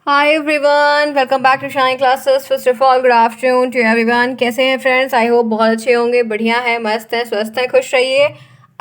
Hi everyone, welcome back to Shine Classes. First of all good afternoon to everyone. कैसे हैं friends? I hope बहुत अच्छे होंगे, बढ़िया है, मस्त है, स्वस्थ हैं, खुश रहिए,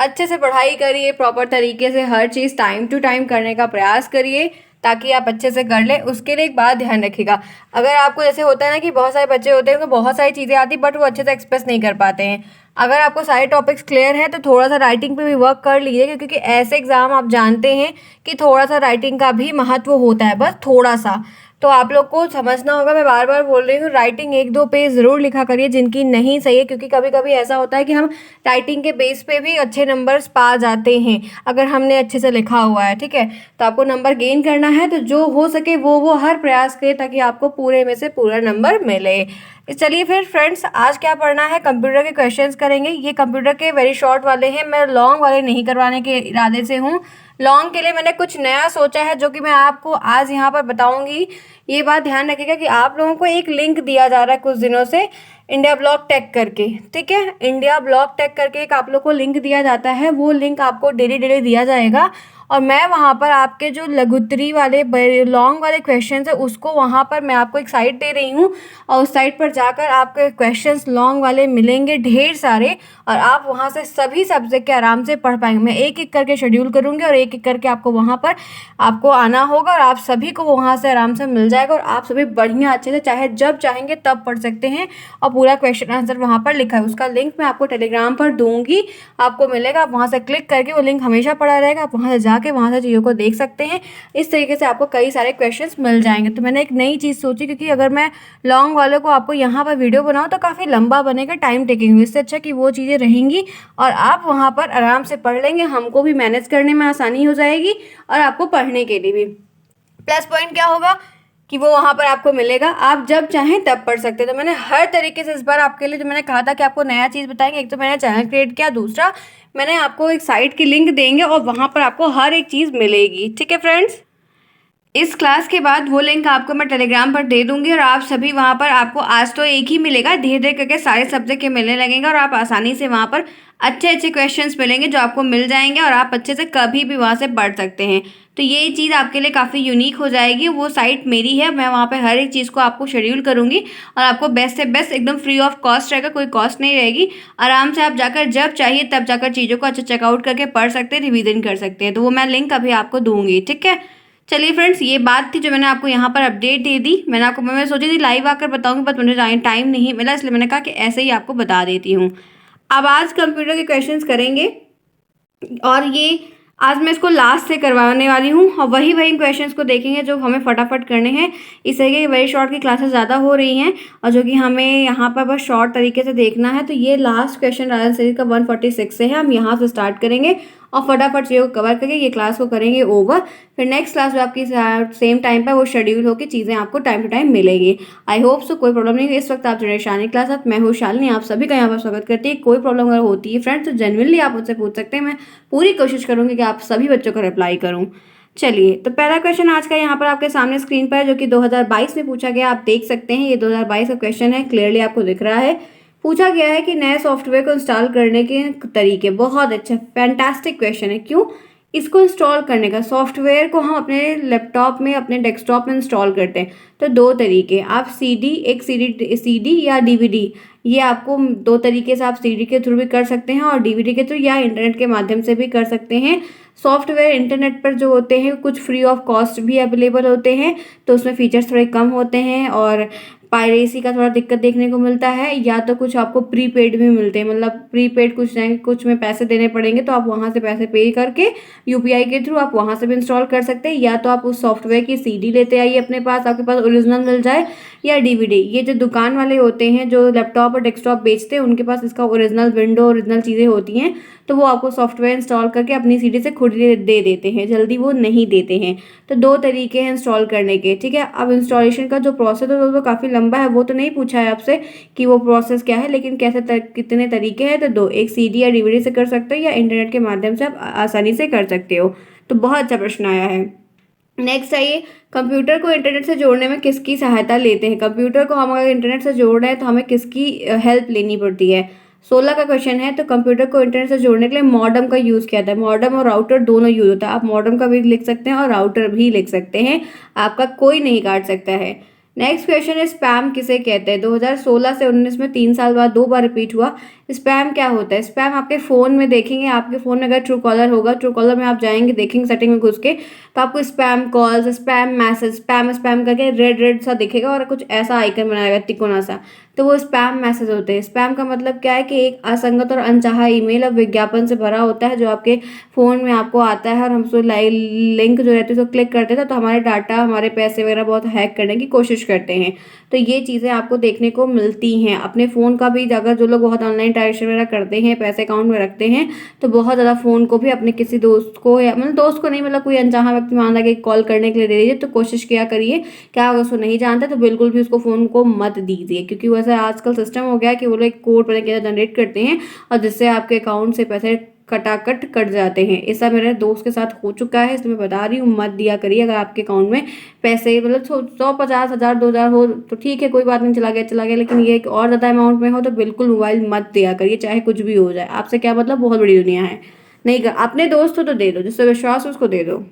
अच्छे से पढ़ाई करिए, प्रॉपर तरीके से हर चीज़ टाइम टू टाइम करने का प्रयास करिए ताकि आप अच्छे से कर लें। उसके लिए एक बात ध्यान रखिएगा, अगर आपको जैसे होता है ना कि बहुत सारे बच्चे होते हैं उनको बहुत सारी चीज़ें आती बट वो अच्छे से एक्सप्रेस नहीं कर पाते हैं। अगर आपको सारे टॉपिक्स क्लियर हैं तो थोड़ा सा राइटिंग पे भी वर्क कर लीजिए, क्योंकि ऐसे एग्जाम आप जानते हैं कि थोड़ा सा राइटिंग का भी महत्व होता है, बस थोड़ा सा। तो आप लोग को समझना होगा, मैं बार बार बोल रही हूँ, राइटिंग एक दो पेज ज़रूर लिखा करिए जिनकी नहीं सही है, क्योंकि कभी कभी ऐसा होता है कि हम राइटिंग के बेस पे भी अच्छे नंबर्स पा जाते हैं अगर हमने अच्छे से लिखा हुआ है। ठीक है, तो आपको नंबर गेन करना है तो जो हो सके वो हर प्रयास करें ताकि आपको पूरे में से पूरा नंबर मिले। चलिए फिर फ्रेंड्स, आज क्या पढ़ना है? कंप्यूटर के क्वेश्चंस करेंगे। ये कंप्यूटर के वेरी शॉर्ट वाले हैं, मैं लॉन्ग वाले नहीं करवाने के इरादे से हूँ। लॉन्ग के लिए मैंने कुछ नया सोचा है जो कि मैं आपको आज यहाँ पर बताऊंगी। ये बात ध्यान रखिएगा कि आप लोगों को एक लिंक दिया जा रहा है कुछ दिनों से, इंडिया ब्लॉक टेक करके। ठीक है, इंडिया ब्लॉक टेक करके एक आप लोग को लिंक दिया जाता है, वो लिंक आपको डेली डेली दिया जाएगा और मैं वहाँ पर आपके जो लघुत्तरी वाले लॉन्ग वाले क्वेश्चंस है उसको वहाँ पर मैं आपको एक साइट दे रही हूँ और उस साइट पर जाकर आपके क्वेश्चंस लॉन्ग वाले मिलेंगे ढेर सारे, और आप वहाँ से सभी सब्जेक्ट के आराम से पढ़ पाएंगे। मैं एक एक करके शेड्यूल करूँगी और एक एक करके आपको वहाँ पर आपको आना होगा और आप सभी को वहाँ से आराम से मिल जाएगा और आप सभी बढ़िया अच्छे से चाहे जब चाहेंगे तब पढ़ सकते हैं। और पूरा क्वेश्चन आंसर वहाँ पर लिखा है, उसका लिंक मैं आपको टेलीग्राम पर दूंगी, आपको मिलेगा। आप वहाँ से क्लिक करके, वो लिंक हमेशा पड़ा रहेगा, आप वहाँ से जाके वहाँ से चीज़ों को देख सकते हैं। इस तरीके से आपको कई सारे क्वेश्चंस मिल जाएंगे। तो मैंने एक नई चीज़ सोची, क्योंकि अगर मैं लॉन्ग वालों को आपको यहाँ पर वीडियो बनाऊँ तो काफ़ी लंबा बनेगा, टाइम टेकिंग। इससे अच्छा कि वो चीज़ें रहेंगी और आप वहाँ पर आराम से पढ़ लेंगे, हमको भी मैनेज करने में आसानी हो जाएगी और आपको पढ़ने के लिए भी। प्लस पॉइंट क्या होगा कि वो वहाँ पर आपको मिलेगा, आप जब चाहें तब पढ़ सकते हैं। तो मैंने हर तरीके से इस बार आपके लिए, जो मैंने कहा था कि आपको नया चीज़ बताएंगे, एक तो मैंने चैनल क्रिएट किया, दूसरा मैंने आपको एक साइट की लिंक देंगे और वहाँ पर आपको हर एक चीज़ मिलेगी। ठीक है फ्रेंड्स, इस क्लास के बाद वो लिंक आपको मैं टेलीग्राम पर दे दूंगी और आप सभी वहाँ पर, आपको आज तो एक ही मिलेगा, धीरे धीरे करके सारे सब्जेक्ट के मिलने लगेंगे और आप आसानी से वहाँ पर अच्छे अच्छे क्वेश्चंस मिलेंगे जो आपको मिल जाएंगे और आप अच्छे से कभी भी वहाँ से पढ़ सकते हैं। तो ये चीज़ आपके लिए काफ़ी यूनिक हो जाएगी। वो साइट मेरी है, मैं वहाँ पर हर एक चीज़ को आपको शेड्यूल करूँगी और आपको बेस्ट से बेस्ट एकदम फ्री ऑफ कॉस्ट रहेगा, कोई कॉस्ट नहीं रहेगी। आराम से आप जाकर जब चाहिए तब जाकर चीज़ों को अच्छा चेकआउट करके पढ़ सकते हैं, रिविजन कर सकते हैं। तो वो मैं लिंक अभी आपको दूंगी। ठीक है, चलिए फ्रेंड्स, ये बात थी जो मैंने आपको यहाँ पर अपडेट दे दी। मैं सोची थी लाइव आकर बताऊंगी, बट मुझे टाइम नहीं मिला, इसलिए मैंने कहा कि ऐसे ही आपको बता देती हूँ। अब आज कंप्यूटर के क्वेश्चंस करेंगे और ये आज मैं इसको लास्ट से करवाने वाली हूँ और वही वही क्वेश्चंस को देखेंगे जो हमें फटाफट करने हैं। इस तरीके की वेरी शॉर्ट की क्लासेस ज़्यादा हो रही हैं और जो कि हमें यहाँ पर बस शॉर्ट तरीके से देखना है। तो ये लास्ट क्वेश्चन राजन सीरीज का 146 से है, हम यहाँ से स्टार्ट करेंगे और फटाफट चीज़ों को कवर करके ये क्लास को करेंगे ओवर। फिर नेक्स्ट क्लास में आपकी सेम टाइम पर वो शेड्यूल होकर चीज़ें आपको टाइम टू टाइम मिलेंगी। आई होप सो कोई प्रॉब्लम नहीं है। इस वक्त आप जुड़े शानी क्लास, मैं हूँ शालिनी, आप सभी का यहाँ पर स्वागत करती है। कोई प्रॉब्लम अगर होती है फ्रेंड्स तो जेन्युइनली आप मुझसे पूछ सकते हैं, मैं पूरी कोशिश करूँगी कि आप सभी बच्चों को रिप्लाई करूँ। चलिए, तो पहला क्वेश्चन आज का यहाँ पर आपके सामने स्क्रीन पर है, जो कि 2022 में पूछा गया। आप देख सकते हैं ये 2022 का क्वेश्चन है, क्लियरली आपको दिख रहा है। पूछा गया है कि नए सॉफ्टवेयर को इंस्टॉल करने के तरीके। बहुत अच्छा, फैंटास्टिक क्वेश्चन है। क्यों? इसको इंस्टॉल करने का, सॉफ्टवेयर को हम अपने लैपटॉप में, अपने डेस्कटॉप में इंस्टॉल करते हैं तो दो तरीके, आप एक सीडी या डीवीडी, ये आपको दो तरीके से आप सीडी के थ्रू भी कर सकते हैं और डीवीडी के थ्रू या इंटरनेट के माध्यम से भी कर सकते हैं। सॉफ्टवेयर इंटरनेट पर जो होते हैं कुछ फ्री ऑफ कॉस्ट भी अवेलेबल होते हैं, तो उसमें फीचर्स थोड़े कम होते हैं और पायरेसी का थोड़ा दिक्कत देखने को मिलता है। या तो कुछ आपको प्रीपेड भी मिलते हैं, मतलब प्रीपेड कुछ नहीं, कुछ में पैसे देने पड़ेंगे तो आप वहाँ से पैसे पे करके यूपीआई के थ्रू आप वहाँ से भी इंस्टॉल कर सकते हैं। या तो आप उस सॉफ्टवेयर की सीडी लेते आइए अपने पास, आपके पास ओरिजिनल मिल जाए, या डीवीडी। ये जो दुकान वाले होते हैं जो लैपटॉप और डेस्कटॉप बेचते हैं उनके पास इसका ओरिजिनल विंडो, ओरिजिनल चीज़ें होती हैं, तो वो आपको सॉफ्टवेयर इंस्टॉल करके अपनी सीडी से खुद दे देते हैं, जल्दी वो नहीं देते हैं। तो दो तरीके हैं इंस्टॉल करने के। ठीक है, अब इंस्टॉलेशन का जो प्रोसेस है वो काफ़ी लंबा है, वो तो नहीं पूछा है आपसे कि वो प्रोसेस क्या है, लेकिन कितने तरीके हैं तो दो, एक सीडी या डीवीडी से कर सकते हो या इंटरनेट के माध्यम से आप आसानी से कर सकते हो। तो बहुत अच्छा प्रश्न आया है। नेक्स्ट आइए, कंप्यूटर को इंटरनेट से जोड़ने में किसकी सहायता लेते हैं? कंप्यूटर को हम अगर इंटरनेट से जोड़ रहे हैं तो हमें किसकी हेल्प लेनी पड़ती है? 16 का क्वेश्चन है, तो कंप्यूटर को इंटरनेट से जोड़ने के लिए मॉडेम का यूज़ किया जाता है। मॉडेम और राउटर दोनों यूज़ होता है। आप मॉडेम का भी लिख सकते हैं और राउटर भी लिख सकते हैं, आपका कोई नहीं काट सकता है। नेक्स्ट क्वेश्चन है, स्पैम किसे कहते हैं? 2016 से 19 में 3 साल बाद 2 बार रिपीट हुआ। स्पैम क्या होता है? स्पैम आपके फ़ोन में देखेंगे, आपके फ़ोन में अगर ट्रू कॉलर होगा, ट्रू कॉलर में आप जाएंगे, देखेंगे सेटिंग में घुस के, तो आपको spam calls, spam message, spam spam करके रेड रेड सा दिखेगा और कुछ ऐसा आइकन बनाया गया तिकोना सा, तो वो स्पैम मैसेज होते हैं। स्पैम का मतलब क्या है कि एक असंगत और अनचाहा ईमेल और विज्ञापन से भरा होता है जो आपके फ़ोन में आपको आता है और हम उसको लिंक जो रहती है उसको क्लिक करते हैं तो हमारे डाटा, हमारे पैसे वगैरह बहुत हैक करने की कोशिश करते हैं। तो ये चीज़ें आपको देखने को मिलती हैं। अपने फ़ोन का भी अगर जो लोग बहुत ऑनलाइन ट्रांजेक्शन वगैरह करते हैं, पैसे अकाउंट में रखते हैं, तो बहुत ज़्यादा फ़ोन को भी अपने किसी दोस्त को, या मतलब दोस्त को नहीं, मतलब कोई अनचाहा व्यक्ति मान लगे कॉल करने के लिए दे दीजिए, तो कोशिश किया करिए, क्या अगर उसको नहीं जानता तो बिल्कुल भी उसको फ़ोन को मत दीजिए, क्योंकि वैसे आजकल सिस्टम हो गया है कि वो लोग एक कोड पता कैसे जनरेट करते हैं और जिससे आपके अकाउंट से पैसे कटाकट कट जाते हैं। ऐसा मेरे दोस्त के साथ हो चुका है, इसलिए मैं बता रही हूँ, मत दिया करिए। अगर आपके अकाउंट में पैसे मतलब 150,000 2,000 हो तो ठीक है, कोई बात नहीं, चला गया, लेकिन ये एक और ज़्यादा अमाउंट में हो तो बिल्कुल मोबाइल मत दिया करिए, चाहे कुछ भी हो जाए। आपसे क्या मतलब, बहुत बड़ी दुनिया है। नहीं कर, अपने दोस्त हो तो दे दो, जिससे विश्वास हो उसको दे दो,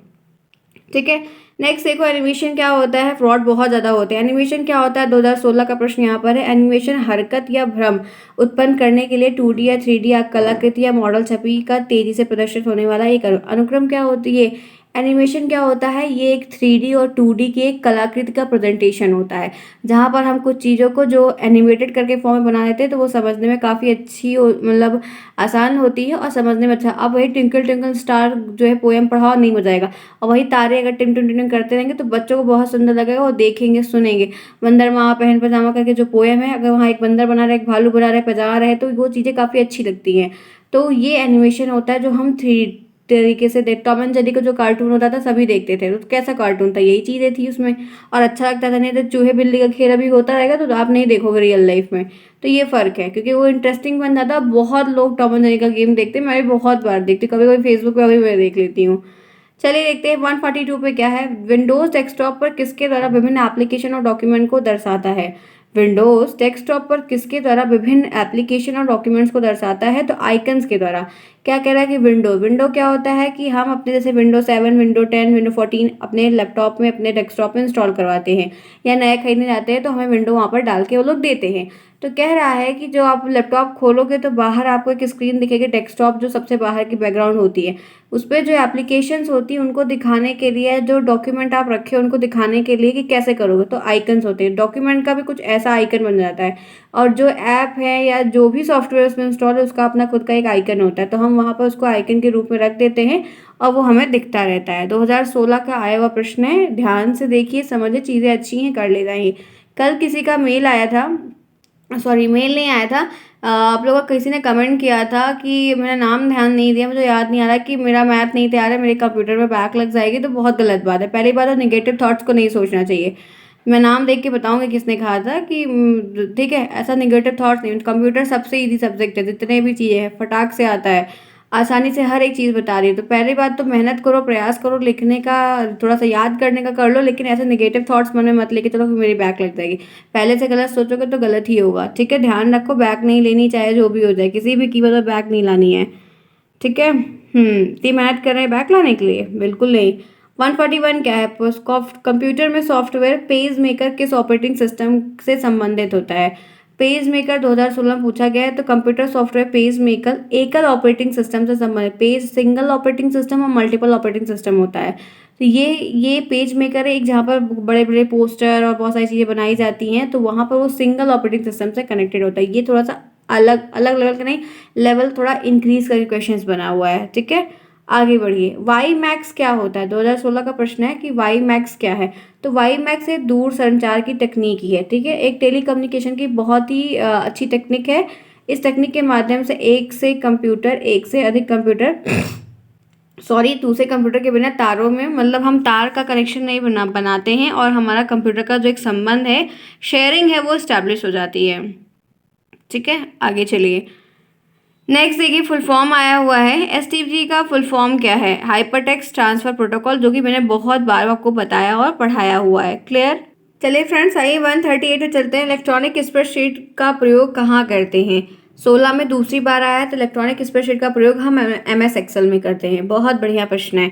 ठीक है। नेक्स्ट देखो, एनिमेशन क्या होता है? फ्रॉड बहुत ज़्यादा होते हैं। एनिमेशन क्या होता है? 2016 का प्रश्न यहाँ पर है। एनिमेशन हरकत या भ्रम उत्पन्न करने के लिए 2D या 3D कलाकृति या मॉडल छवि का तेजी से प्रदर्शित होने वाला एक अनुक्रम क्या होती है? एनिमेशन क्या होता है? ये एक 3D और 2D की एक कलाकृति का प्रेजेंटेशन होता है, जहाँ पर हम कुछ चीज़ों को जो एनिमेटेड करके फॉर्म में बना देते हैं तो वो समझने में काफ़ी अच्छी मतलब आसान होती है और समझने में अच्छा। अब वही ट्विंकल ट्विंकल स्टार जो है पोएम पढ़ाओ, नहीं मजा आएगा। और वही तारे अगर टिम टिम टिम करते रहेंगे तो बच्चों को बहुत सुंदर लगेगा, वो देखेंगे सुनेंगे। बंदर माँ पहन पजामा करके जो पोएम है, अगर वहाँ एक बंदर बना रहा है, एक भालू बना रहा है, पजा रहा है, तो वो चीज़ें काफ़ी अच्छी लगती हैं। तो ये एनिमेशन होता है जो हम थ्री तरीके से देख, टॉम एंड जेरी का जो कार्टून होता था सभी देखते थे, तो कैसा कार्टून था, यही चीज़ें थी उसमें और अच्छा लगता था। नहीं तो चूहे बिल्ली का खेल अभी होता रहेगा तो आप नहीं देखोगे रियल लाइफ में। तो ये फ़र्क है, क्योंकि वो इंटरेस्टिंग बन जाता। बहुत लोग टॉम एंड जेरी का गेम देखते हैं, मैं भी बहुत बार देखती हूँ, कभी कभी फेसबुक पे अभी मैं देख लेती हूँ। चलिए देखते हैं 142 पे क्या है। विंडोज डेस्कटॉप पर किसके द्वारा विभिन्न एप्लीकेशन और डॉक्यूमेंट को दर्शाता है? विंडोज डेस्कटॉप पर किसके द्वारा विभिन्न एप्लीकेशन और डॉक्यूमेंट्स को दर्शाता है? तो आइकन्स के द्वारा। क्या कह रहा है कि विंडो क्या होता है कि हम अपने जैसे विंडो 7, विंडो 10, विंडो 14 अपने लैपटॉप में, अपने डेस्कटॉप में इंस्टॉल करवाते हैं या नए खरीदने जाते हैं तो हमें विंडो वहाँ पर डाल के वो लोग देते हैं। तो कह रहा है कि जो आप लैपटॉप खोलोगे तो बाहर आपको एक स्क्रीन दिखेगी, डेस्कटॉप जो सबसे बाहर की बैकग्राउंड होती है, उस पर जो एप्लीकेशंस होती हैं उनको दिखाने के लिए, जो डॉक्यूमेंट आप रखे हो उनको दिखाने के लिए कि कैसे करोगे, तो आइकन्स होते हैं। डॉक्यूमेंट का भी कुछ ऐसा आइकन बन जाता है और जो ऐप है या जो भी सॉफ्टवेयर उसमें इंस्टॉल है उसका अपना खुद का एक आइकन होता है, तो हम वहाँ पर उसको आइकन के रूप में रख देते हैं और वो हमें दिखता रहता है। 2016 का आया हुआ प्रश्न है, ध्यान से देखिए, समझिए, चीज़ें अच्छी हैं, कर ले जाइए। कल किसी का मेल आया था, सॉरी मेल नहीं आया था, आप लोगों का किसी ने कमेंट किया था कि मेरा नाम ध्यान नहीं दिया, मुझे याद नहीं आ रहा कि मेरा मैथ नहीं तैयार है, मेरे कंप्यूटर में बैक लग जाएगी, तो बहुत गलत बात है। पहली बात तो निगेटिव थॉट्स को नहीं सोचना चाहिए। मैं नाम देख के बताऊंगी किसने कहा था कि ठीक है, ऐसा निगेटिव थॉट्स नहीं। कंप्यूटर सबसे ईजी सब्जेक्ट है, जितने भी चीज़ें हैं फटाक से आता है, आसानी से हर एक चीज़ बता रही है। तो पहली बात तो मेहनत करो, प्रयास करो, लिखने का थोड़ा सा याद करने का कर लो, लेकिन ऐसे नेगेटिव थॉट्स मन में मत लेके चलो कि मेरी बैक लग जाएगी। पहले से गलत सोचोगे तो गलत ही होगा, ठीक है। ध्यान रखो, बैक नहीं लेनी, चाहे जो भी हो जाए, किसी भी कीमत पर बैक नहीं लानी है, ठीक है। इतनी मेहनत कर रहे हैं बैक लाने के लिए? बिल्कुल नहीं। 141 क्या है? कंप्यूटर में सॉफ्टवेयर पेज मेकर किस ऑपरेटिंग सिस्टम से संबंधित होता है? पेज मेकर 2016 में पूछा गया है, तो कंप्यूटर सॉफ्टवेयर पेज मेकर एकल ऑपरेटिंग सिस्टम से संबंधित, पेज सिंगल ऑपरेटिंग सिस्टम और मल्टीपल ऑपरेटिंग सिस्टम होता है। तो ये पेज मेकर है एक, जहाँ पर बड़े बड़े पोस्टर और बहुत सारी चीज़ें बनाई जाती हैं, तो वहाँ पर वो सिंगल ऑपरेटिंग सिस्टम से कनेक्टेड होता है। ये थोड़ा सा अलग अलग लेवल का नहीं, लेवल थोड़ा इंक्रीज करके क्वेश्चंस बना हुआ है, ठीक है। आगे बढ़िए। वाई मैक्स क्या होता है? 2016 का प्रश्न है कि वाई मैक्स क्या है? तो वाई मैक्स एक दूर संचार की तकनीक ही है, ठीक है, एक टेली कम्युनिकेशन की बहुत ही अच्छी टेक्निक है। इस तकनीक के माध्यम से एक से अधिक कंप्यूटर सॉरी दूसरे कंप्यूटर के बिना तारों में, मतलब हम तार का कनेक्शन नहीं बनाते हैं और हमारा कंप्यूटर का जो एक संबंध है, शेयरिंग है, वो इस्टेब्लिश हो जाती है, ठीक है। आगे चलिए। नेक्स्ट देखिए, फुल फॉर्म आया हुआ है। एसटीपी का फुल फॉर्म क्या है? हाइपरटेक्स्ट ट्रांसफर प्रोटोकॉल, जो कि मैंने बहुत बार आपको बताया और पढ़ाया हुआ है, क्लियर। चलिए फ्रेंड्स, आइए 138 पे चलते हैं। इलेक्ट्रॉनिक स्प्रेडशीट का प्रयोग कहाँ करते हैं? 16 में दूसरी बार आया है, तो इलेक्ट्रॉनिक स्प्रेडशीट का प्रयोग हम MS एक्सेल में करते हैं। बहुत बढ़िया प्रश्न है।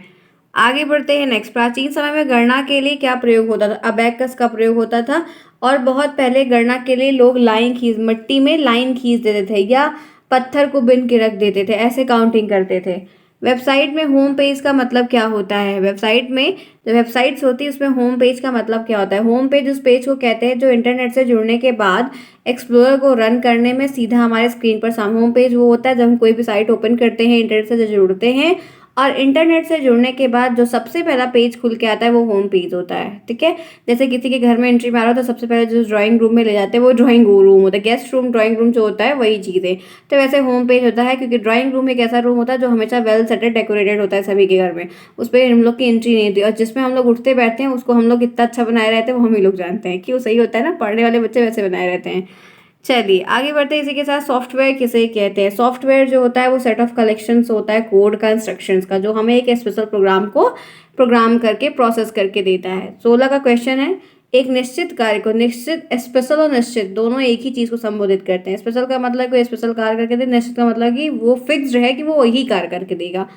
आगे बढ़ते हैं नेक्स्ट। प्राचीन समय में गणना के लिए क्या प्रयोग होता था? अबेकस का प्रयोग होता था। और बहुत पहले गणना के लिए लोग लाइन खींच, मिट्टी में लाइन खींच देते थे या पत्थर को बिन के रख देते थे, ऐसे काउंटिंग करते थे। वेबसाइट में होम पेज का मतलब क्या होता है? वेबसाइट में जो वेबसाइट्स होती है उसमें होम पेज का मतलब क्या होता है? होम पेज उस पेज को कहते हैं जो इंटरनेट से जुड़ने के बाद एक्सप्लोरर को रन करने में सीधा हमारे स्क्रीन पर सामने। होम पेज वो होता है जब हम कोई भी साइट ओपन करते हैं, इंटरनेट से जुड़ते हैं, और इंटरनेट से जुड़ने के बाद जो सबसे पहला पेज खुल के आता है वो होम पेज होता है। ठीक है, जैसे किसी के घर में एंट्री मारो तो सबसे पहले जो ड्राइंग रूम में ले जाते हैं वो ड्राइंग रूम होता है। गेस्ट रूम, ड्राइंग रूम जो होता है वही चीज़ है। तो वैसे होम पेज होता है, क्योंकि ड्राइंग रूम एक ऐसा रूम होता है जो हमेशा वेल सेटेड, डेकोरेटेड होता है सभी के घर में। उस पर हम लोग की एंट्री नहीं होती, और जिसमें हम लोग उठते बैठते हैं उसको हम लोग कितना अच्छा बनाए रहते हैं वो हम ही लोग जानते हैं। क्यों? सही होता है ना, पढ़ने वाले बच्चे वैसे बनाए रहते हैं। चलिए आगे बढ़ते हैं। इसी के साथ सॉफ्टवेयर किसे कहते हैं? सॉफ्टवेयर जो होता है वो सेट ऑफ कलेक्शंस होता है कोड का, इंस्ट्रक्शंस का, जो हमें एक स्पेशल प्रोग्राम को प्रोग्राम करके प्रोसेस करके देता है। 16 का क्वेश्चन है, एक निश्चित कार्य को, निश्चित, स्पेशल और निश्चित दोनों एक ही चीज को संबोधित करते हैं। स्पेशल का मतलब कोई स्पेशल कार्य करके दे, निश्चित का मतलब कि वो फिक्स्ड है कि वो वही कार्य करके देगा।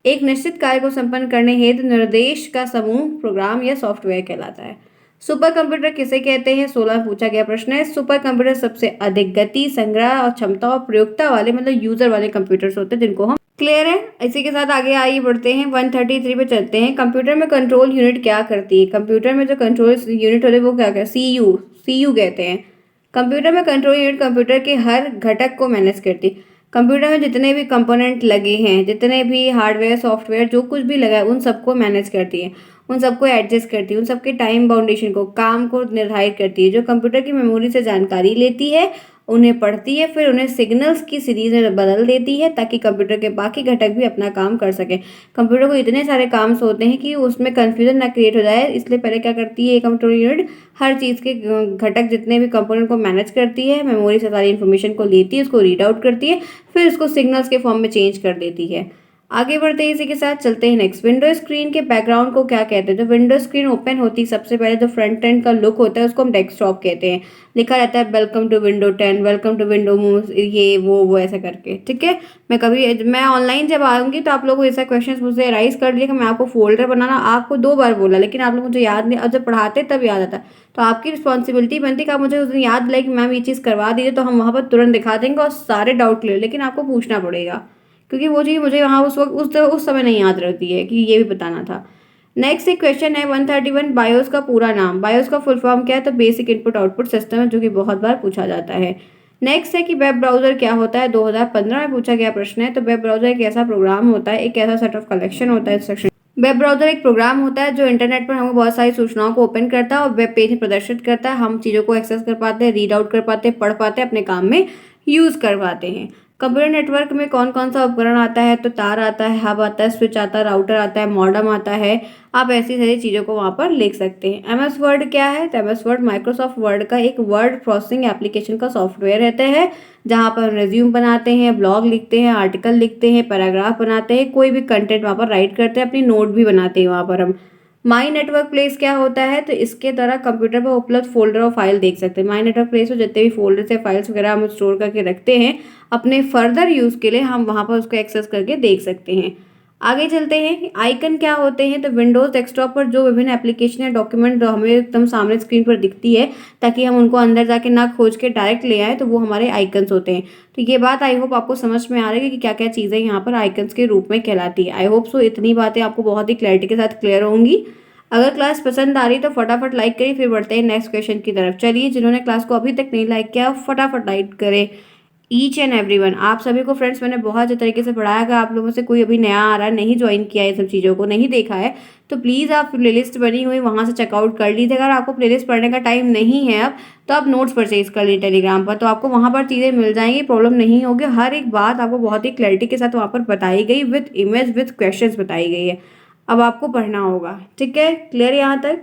एक निश्चित कार्य को संपन्न करने हेतु निर्देश का समूह प्रोग्राम या सॉफ्टवेयर कहलाता है। सुपर कंप्यूटर किसे कहते हैं? 16 पूछा गया प्रश्न है। सुपर कंप्यूटर सबसे अधिक गति, संग्रह और क्षमता और प्रयोगता वाले, मतलब यूजर वाले कंप्यूटर्स होते हैं जिनको हम, क्लियर है। इसी के साथ आगे आइए बढ़ते हैं, 133 पे चलते हैं। कंप्यूटर में कंट्रोल यूनिट क्या करती है? कंप्यूटर में जो कंट्रोल यूनिट होते हैं वो क्या कहते हैं? सीयू कहते हैं। कंप्यूटर में कंट्रोल यूनिट कंप्यूटर के हर घटक को मैनेज करती है। कंप्यूटर में जितने भी कंपोनेंट लगे हैं, जितने भी हार्डवेयर, सॉफ्टवेयर, जो कुछ भी लगा है, उन सबको मैनेज करती है, उन सबको एडजस्ट करती है, उन सबके टाइम बाउंडेशन को, काम को निर्धारित करती है। जो कंप्यूटर की मेमोरी से जानकारी लेती है, उन्हें पढ़ती है, फिर उन्हें सिग्नल्स की सीरीज में बदल देती है ताकि कंप्यूटर के बाकी घटक भी अपना काम कर सकें। कंप्यूटर को इतने सारे काम होते हैं कि उसमें कन्फ्यूजन ना क्रिएट हो जाए, इसलिए पहले क्या करती है ये कंप्यूटर यूनिट? हर चीज़ के घटक, जितने भी कंपोनेंट को मैनेज करती है, मेमोरी से सारी इन्फॉर्मेशन को लेती है, उसको रीड आउट करती है, फिर उसको सिग्नल्स के फॉर्म में चेंज कर देती है। आगे बढ़ते हैं, इसी के साथ चलते हैं नेक्स्ट। विंडो स्क्रीन के बैकग्राउंड को क्या कहते हैं? जो विंडो स्क्रीन ओपन होती है सबसे पहले जो फ्रंट एंड का लुक होता है उसको हम डेस्कटॉप कहते हैं। लिखा रहता है welcome to window 10, welcome to window move, ये वो ऐसा करके। ठीक है, मैं ऑनलाइन जब आऊँगी तो आप लोगों को ऐसा क्वेश्चन मुझसे राइज कर लिया कि मैं आपको फोल्डर बनाना आपको 2 बार बोला, लेकिन आप लोग मुझे याद नहीं, और जब पढ़ाते तब याद आता। तो आपकी रिस्पॉन्सिबिलिटी बनती कि आप मुझे उस दिन याद दिलाए कि मैम ये चीज़ करवा दीजिए, तो हम वहाँ पर तुरंत दिखा देंगे और सारे डाउट क्लियर। लेकिन आपको पूछना पड़ेगा, क्योंकि वो चीज़ मुझे वहाँ उस वक्त उस समय नहीं याद रहती है कि ये भी बताना था। नेक्स्ट एक क्वेश्चन है 131, बायोस का पूरा नाम। बायोस का फुल फॉर्म क्या है? तो बेसिक इनपुट आउटपुट सिस्टम है, जो कि बहुत बार पूछा जाता है। नेक्स्ट है कि वेब ब्राउजर क्या होता है? 2015 में पूछा गया प्रश्न है। तो वेब ब्राउजर एक ऐसा प्रोग्राम होता है, एक ऐसा सेट ऑफ कलेक्शन होता है, इंस्ट्रक्शन। वेब ब्राउजर एक प्रोग्राम होता है जो इंटरनेट पर हमें बहुत सारी सूचनाओं को ओपन करता है और वेब पेज में प्रदर्शित करता है। हम चीज़ों को एक्सेस कर पाते हैं, रीड आउट कर पाते हैं, पढ़ पाते हैं, अपने काम में यूज़ कर पाते हैं। कंप्यूटर नेटवर्क में कौन कौन सा उपकरण आता है? तो तार आता है, हब आता है, स्विच आता है, राउटर आता है, मॉडेम आता है। आप ऐसी सारी चीज़ों को वहाँ पर लिख सकते हैं। MS वर्ड क्या है? तो MS वर्ड माइक्रोसॉफ्ट वर्ड का एक वर्ड प्रोसेसिंग एप्लीकेशन का सॉफ्टवेयर रहता है, जहाँ पर रेज्यूम बनाते हैं, ब्लॉग लिखते हैं, आर्टिकल लिखते हैं, पैराग्राफ बनाते हैं, कोई भी कंटेंट वहाँ पर राइट करते हैं, अपनी नोट भी बनाते हैं वहाँ पर हम। माई नेटवर्क प्लेस क्या होता है? तो इसके द्वारा कंप्यूटर पर उपलब्ध फोल्डर और फाइल देख सकते हैं। माई नेटवर्क प्लेस में जितने भी फोल्डर्स या फाइल्स वगैरह हम स्टोर करके रखते हैं अपने फर्दर यूज़ के लिए, हम वहाँ पर उसको एक्सेस करके देख सकते हैं। आगे चलते हैं, आइकन क्या होते हैं? तो विंडोज़ डेस्कटॉप पर जो विभिन्न एप्लीकेशन या डॉक्यूमेंट जो हमें एकदम सामने स्क्रीन पर दिखती है, ताकि हम उनको अंदर जाके ना खोज के डायरेक्ट ले आए, तो वो हमारे आइकन्स होते हैं। तो ये बात आई होप आपको समझ में आ रही है कि क्या क्या चीज़ें यहाँ पर आइकन्स के रूप में कहलाती है। आई होप सो इतनी बातें आपको बहुत ही क्लैरिटी के साथ क्लियर होंगी। अगर क्लास पसंद आ रही तो फटाफट लाइक करिए, फिर बढ़ते हैं नेक्स्ट क्वेश्चन की तरफ। चलिए, जिन्होंने क्लास को अभी तक नहीं लाइक किया फटाफट लाइक करें, ईच एंड एवरीवन। आप सभी को फ्रेंड्स मैंने बहुत अच्छे तरीके से पढ़ाया। अगर आप लोगों से कोई अभी नया आ रहा है, नहीं ज्वाइन किया है, सब चीज़ों को नहीं देखा है, तो प्लीज़ आप प्लेलिस्ट बनी हुई वहाँ से चेकआउट कर लीजिए। अगर आपको प्लेलिस्ट पढ़ने का टाइम नहीं है अब, तो आप नोट्स परचेज कर लीजिए टेलीग्राम पर, तो आपको वहाँ पर चीज़ें मिल जाएंगी, प्रॉब्लम नहीं होगी। हर एक बात आपको बहुत ही क्लैरिटी के साथ वहाँ पर बताई गई, विथ इमेज, विथ क्वेश्चंस बताई गई है। अब आपको पढ़ना होगा, ठीक है? क्लियर यहाँ तक?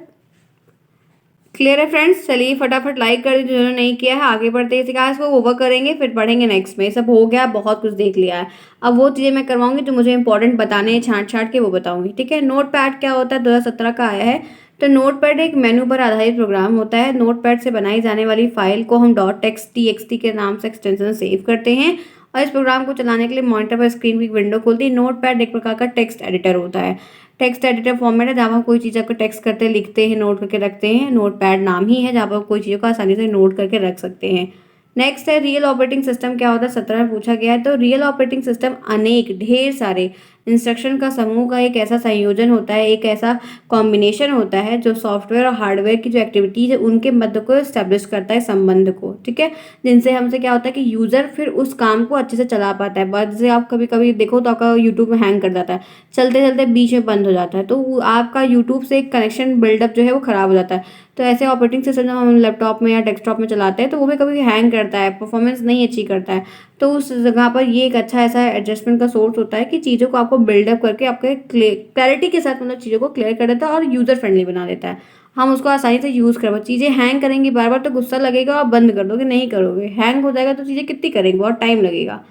क्लियर है फ्रेंड्स? चलिए फटाफट लाइक कर दीजिए जिन्होंने नहीं किया है। आगे बढ़ते इसी क्लास को ओवर करेंगे, फिर पढ़ेंगे नेक्स्ट में। सब हो गया, बहुत कुछ देख लिया है। अब वो चीज़ें मैं करवाऊंगी जो मुझे इंपॉर्टेंट बताने हैं, छांट छांट के वो बताऊंगी, ठीक है? नोट पैड क्या होता है? 2017 का आया है। तो नोटपैड एक मेनू पर आधारित प्रोग्राम होता है। नोटपैड से बनाई जाने वाली फाइल को हम .txt के नाम से एक्सटेंशन सेव करते हैं और इस प्रोग्राम को चलाने के लिए मॉनिटर पर स्क्रीन की विंडो खुलती है। नोटपैड एक प्रकार का टेक्स्ट एडिटर होता है। टेक्स्ट एडिटर फॉर्मेट है जहाँ पर हम कोई चीज़ आपको टेक्स्ट करते लिखते हैं, नोट करके रखते हैं। नोटपैड नाम ही है जहाँ पर कोई चीज़ों को आसानी से नोट करके रख सकते हैं। नेक्स्ट है रियल ऑपरेटिंग सिस्टम क्या होता है, 17 में पूछा गया है। तो रियल ऑपरेटिंग सिस्टम अनेक ढेर सारे इंस्ट्रक्शन का समूह का एक ऐसा संयोजन होता है, एक ऐसा कॉम्बिनेशन होता है जो सॉफ्टवेयर और हार्डवेयर की जो एक्टिविटीज है उनके मध्य को एस्टेब्लिश करता है, संबंध को, ठीक है, जिनसे हमसे क्या होता है कि यूजर फिर उस काम को अच्छे से चला पाता है। बाद जैसे आप कभी कभी देखो तो आपका यूट्यूब में हैंग कर जाता है, चलते चलते बीच में बंद हो जाता है, तो आपका यूट्यूब से एक कनेक्शन बिल्डअप जो है वो खराब हो जाता है। तो ऐसे ऑपरेटिंग सिस्टम जब हम लैपटॉप में या डेस्कटॉप में चलाते हैं तो वो भी कभी हैंग करता है, परफॉर्मेंस नहीं अच्छी करता है। तो उस जगह पर ये एक अच्छा ऐसा एडजस्टमेंट का सोर्स होता है कि चीज़ों को आपको बिल्डअप करके आपके क्लैरिटी के साथ मतलब चीज़ों को क्लियर कर देता है और यूज़र फ्रेंडली बना देता है। हम उसको आसानी से यूज़ कर पाए। चीज़ें हैंग करेंगी बार बार तो गुस्सा लगेगा और बंद कर दोगे, नहीं करोगे। हैंग हो जाएगा तो चीज़ें कितनी करेंगे, बहुत टाइम लगेगा।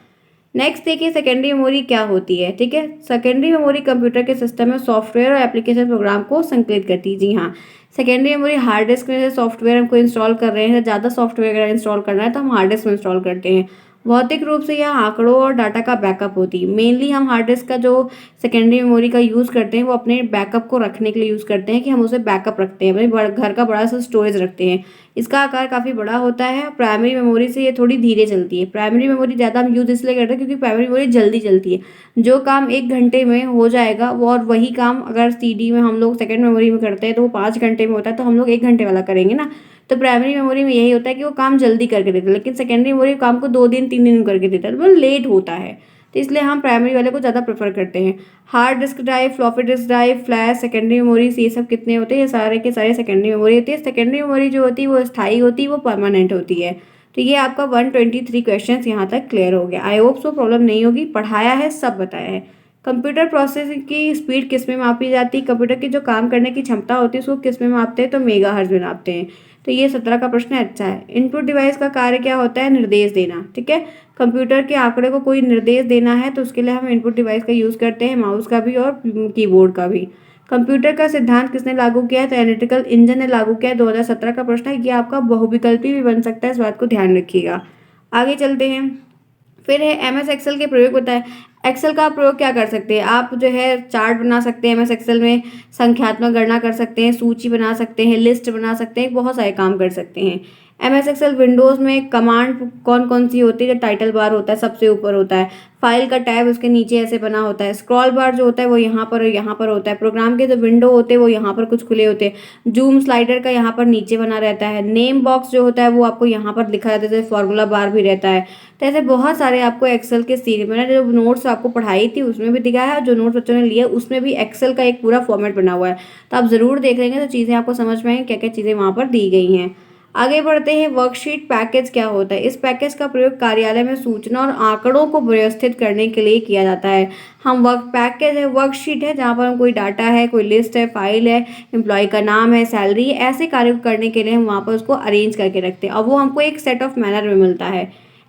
नेक्स्ट देखिए सेकेंडरी मेमोरी क्या होती है, ठीक है। सेकेंडरी मेमोरी कंप्यूटर के सिस्टम में सॉफ्टवेयर और एप्लीकेशन प्रोग्राम को संकलित करती है। जी हाँ, सेकेंडरी मेमोरी हार्ड डिस्क में सॉफ्टवेयर हमको इंस्टॉल कर रहे हैं, ज़्यादा सॉफ्टवेयर अगर इंस्टॉल करना है तो हम हार्ड डिस्क में इंस्टॉल करते हैं। भौतिक रूप से यह आंकड़ों और डाटा का बैकअप होती है। मेनली हम हार्ड डिस्क का जो सेकेंडरी मेमोरी का यूज़ करते हैं वो अपने बैकअप को रखने के लिए यूज़ करते हैं, कि हम उसे बैकअप रखते हैं, अपने घर का बड़ा सा स्टोरेज रखते हैं। इसका आकार काफ़ी बड़ा होता है। प्राइमरी मेमोरी से ये थोड़ी धीरे चलती है। प्राइमरी मेमोरी ज़्यादा हम यूज़ इसलिए करते हैं क्योंकि प्राइमरी मेमोरी जल्दी चलती है। जो काम 1 घंटे में हो जाएगा वो, और वही काम अगर सीडी में हम लोग सेकेंड मेमोरी में करते हैं तो वो 5 घंटे में होता है, तो हम लोग 1 घंटे वाला करेंगे ना। तो प्राइमरी मेमोरी में यही होता है कि वो काम जल्दी करके देता है, लेकिन सेकेंडरी मेमोरी काम को 2 दिन 3 दिन में करके देता है, तो वो लेट होता है। तो इसलिए हम प्राइमरी वाले को ज़्यादा प्रेफर करते हैं। Hard disk drive, floppy disk drive, flash, secondary memories, ये सब कितने होते हैं, ये सारे के सारे सेकेंडरी मेमोरी होती है। सेकेंडरी मेमोरी जो होती है वो स्थायी होती है, वो परमानेंट होती है। तो ये आपका 123 क्वेश्चन यहाँ तक क्लियर हो गया। आई होप सो प्रॉब्लम नहीं होगी, पढ़ाया है, सब बताया है। कंप्यूटर प्रोसेसिंग की स्पीड किस में मापी जाती है, कंप्यूटर की जो काम करने की क्षमता होती है उसको किस में मापते हैं, तो मेगाहर्ट्ज में मापते हैं। तो ये 17 का प्रश्न अच्छा है। इनपुट डिवाइस का कार्य क्या होता है, निर्देश देना, ठीक है। कंप्यूटर के आंकड़े को कोई निर्देश देना है तो उसके लिए हम इनपुट डिवाइस का यूज़ करते हैं, माउस का भी और कीबोर्ड का भी। कंप्यूटर का सिद्धांत किसने लागू किया है, तो एनालिटिकल इंजन ने लागू किया है। 2017 का प्रश्न है। ये आपका बहुविकल्पी भी बन सकता है, इस बात को ध्यान रखिएगा। आगे चलते हैं। फिर है एमएस एक्सेल के प्रयोग होता है। एक्सेल का आप प्रयोग क्या कर सकते हैं, आप जो है चार्ट बना सकते हैं एमएस एक्सेल में, संख्यात्मक गणना कर सकते हैं, सूची बना सकते हैं, लिस्ट बना सकते हैं, बहुत सारे काम कर सकते हैं। एमएस एक्सेल विंडोज़ में कमांड कौन कौन सी होती है, जो टाइटल बार होता है सबसे ऊपर होता है, फाइल का टैब उसके नीचे ऐसे बना होता है, स्क्रॉल बार जो होता है वो यहाँ पर और यहाँ पर होता है, प्रोग्राम के जो विंडो होते हैं वो यहाँ पर कुछ खुले होते हैं, जूम स्लाइडर का यहाँ पर नीचे बना रहता है, नेम बॉक्स जो होता है वो आपको यहाँ पर लिखा रहता है, जैसे फॉर्मूला बार भी रहता है। तो ऐसे बहुत सारे आपको एक्सेल के सीरीज, मैंने जो नोट्स आपको पढ़ाई थी उसमें भी दिखाया है, और जो नोट्स बच्चों ने लिए उसमें भी एक्सेल का एक पूरा फॉर्मेट बना हुआ है। तो आप ज़रूर देख लेंगे तो चीज़ें आपको समझ में आएंगी, क्या क्या चीज़ें वहाँ पर दी गई हैं। आगे बढ़ते हैं। वर्कशीट पैकेज क्या होता है, इस पैकेज का प्रयोग कार्यालय में सूचना और आंकड़ों को व्यवस्थित करने के लिए किया जाता है। हम वर्क पैकेज है, वर्कशीट है जहाँ पर हम कोई डाटा है, कोई लिस्ट है, फाइल है, एम्प्लॉय का नाम है, सैलरी है, ऐसे कार्य को करने के लिए हम वहाँ पर उसको अरेंज करके रखते हैं और वो हमको एक सेट ऑफ मैनर में मिलता है।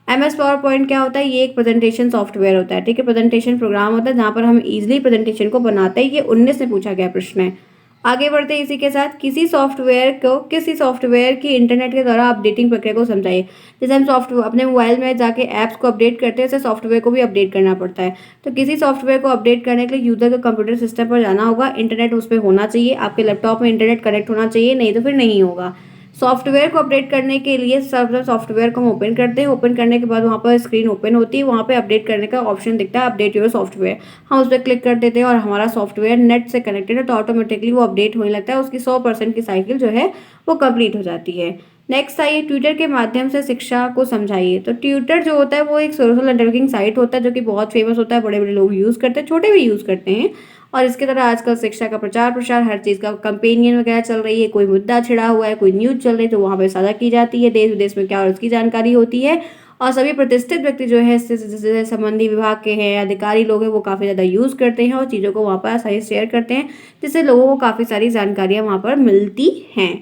MS पावर पॉइंट क्या होता है, ये एक प्रेजेंटेशन सॉफ्टवेयर होता है, ठीक है, प्रेजेंटेशन प्रोग्राम होता है जहाँ पर हम इजीली प्रेजेंटेशन को बनाते हैं। ये 19 में पूछा गया प्रश्न है। आगे बढ़ते हैं इसी के साथ। किसी सॉफ्टवेयर की इंटरनेट के द्वारा अपडेटिंग प्रक्रिया को समझाइए। जैसे हम सॉफ्टवेयर अपने मोबाइल में जाके ऐप्स को अपडेट करते हैं, वैसे सॉफ्टवेयर को भी अपडेट करना पड़ता है। तो किसी सॉफ्टवेयर को अपडेट करने के लिए यूजर को कंप्यूटर सिस्टम पर जाना होगा, इंटरनेट उस पर होना चाहिए, आपके लैपटॉप में इंटरनेट कनेक्ट होना चाहिए, नहीं तो फिर नहीं होगा। सॉफ्टवेयर को अपडेट करने के लिए सब सॉफ्टवेयर को हम ओपन करते हैं, ओपन करने के बाद वहाँ पर स्क्रीन ओपन होती है, वहाँ पे अपडेट करने का ऑप्शन दिखता है, अपडेट योर सॉफ्टवेयर। हम उस पर क्लिक कर देते हैं और हमारा सॉफ्टवेयर नेट से कनेक्टेड है तो ऑटोमेटिकली वो अपडेट होने लगता है, उसकी 100% की साइकिल जो है वो कंप्लीट हो जाती है। नेक्स्ट आइए, ट्विटर के माध्यम से शिक्षा को समझाइए। तो ट्विटर जो होता है वो एक सोशल नेटवर्किंग साइट होता है जो कि बहुत फेमस होता है, बड़े बड़े लोग यूज़ करते हैं, छोटे भी यूज़ करते हैं। और इसके तरह आजकल शिक्षा का प्रचार प्रसार, हर चीज़ का कंपेनियन वगैरह चल रही है, कोई मुद्दा छिड़ा हुआ है, कोई न्यूज़ चल रही है तो वहाँ पर साझा की जाती है, देश विदेश में क्या और उसकी जानकारी होती है। और सभी प्रतिष्ठित व्यक्ति जो है इससे संबंधी विभाग के हैं, अधिकारी लोग हैं, वो काफ़ी ज़्यादा यूज़ करते हैं और चीज़ों को वहाँ पर सही शेयर करते हैं, जिससे लोगों को काफ़ी सारी जानकारियाँ वहाँ पर मिलती हैं।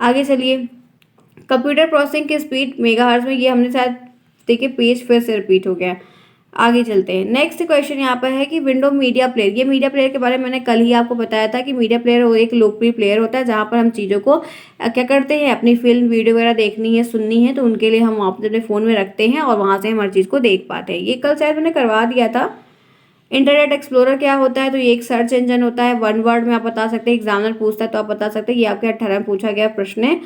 आगे चलिए। कंप्यूटर प्रोसेसिंग की स्पीड मेगाहर्ट्ज में, ये हमने शायद देखिए पेज फिर से रिपीट हो गया। आगे चलते हैं। नेक्स्ट क्वेश्चन यहाँ पर है कि विंडो मीडिया प्लेयर, ये मीडिया प्लेयर के बारे में मैंने कल ही आपको बताया था कि मीडिया प्लेयर वो एक लोकप्रिय प्लेयर होता है जहाँ पर हम चीज़ों को क्या करते हैं, अपनी फिल्म वीडियो वगैरह देखनी है, सुननी है, तो उनके लिए हम अपने फ़ोन में रखते हैं और वहाँ से हम हर चीज़ को देख पाते हैं। ये कल शायद मैंने करवा दिया था। इंटरनेट एक्सप्लोरर क्या होता है, तो ये एक सर्च इंजन होता है। वन वर्ड में आप बता सकते हैं, एग्जामिनर पूछता है तो आप बता सकते हैं। ये आपके 18 में पूछा गया प्रश्न है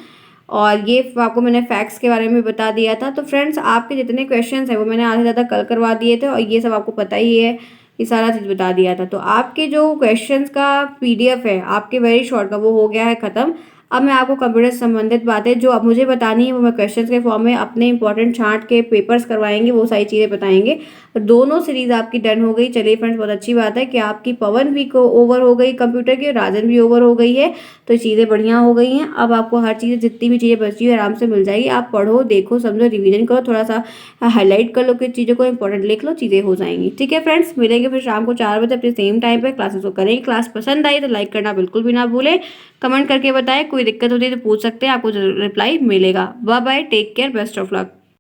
और ये आपको मैंने फैक्ट्स के बारे में बता दिया था। तो फ्रेंड्स आपके जितने क्वेश्चंस हैं वो मैंने आधे ज़्यादा कल करवा दिए थे और ये सब आपको पता ही है, ये सारा चीज़ बता दिया था। तो आपके जो क्वेश्चंस का पीडीएफ है आपके वेरी शॉर्ट का वो हो गया है ख़त्म। अब मैं आपको कंप्यूटर से संबंधित बातें जो अब मुझे बतानी है वो मैं क्वेश्चंस के फॉर्म में अपने इंपॉर्टेंट छांट के पेपर्स करवाएंगे, वो सारी चीज़ें बताएंगे। तो दोनों सीरीज आपकी डन हो गई। चलिए फ्रेंड्स, बहुत अच्छी बात है कि आपकी पवन भी को ओवर हो गई कंप्यूटर की और राजन भी ओवर हो गई है। तो चीज़ें बढ़िया हो गई हैं। अब आपको हर चीज़ जितनी भी चीज़ें बची हुई आराम से मिल जाएगी। आप पढ़ो, देखो, समझो, रिवीजन करो, थोड़ा सा हाईलाइट कर लो कि चीज़ों को इंपॉर्टेंट लिख लो, चीज़ें हो जाएंगी। ठीक है फ्रेंड्स, मिलेंगे फिर शाम को 4 बजे अपने सेम टाइम पर क्लासेस को करेंगे। क्लास पसंद आई तो लाइक करना बिल्कुल भी ना भूलें। कमेंट करके बताएं, कोई दिक्कत होती है तो पूछ सकते हैं, आपको रिप्लाई मिलेगा। Bye bye, take care, best of luck.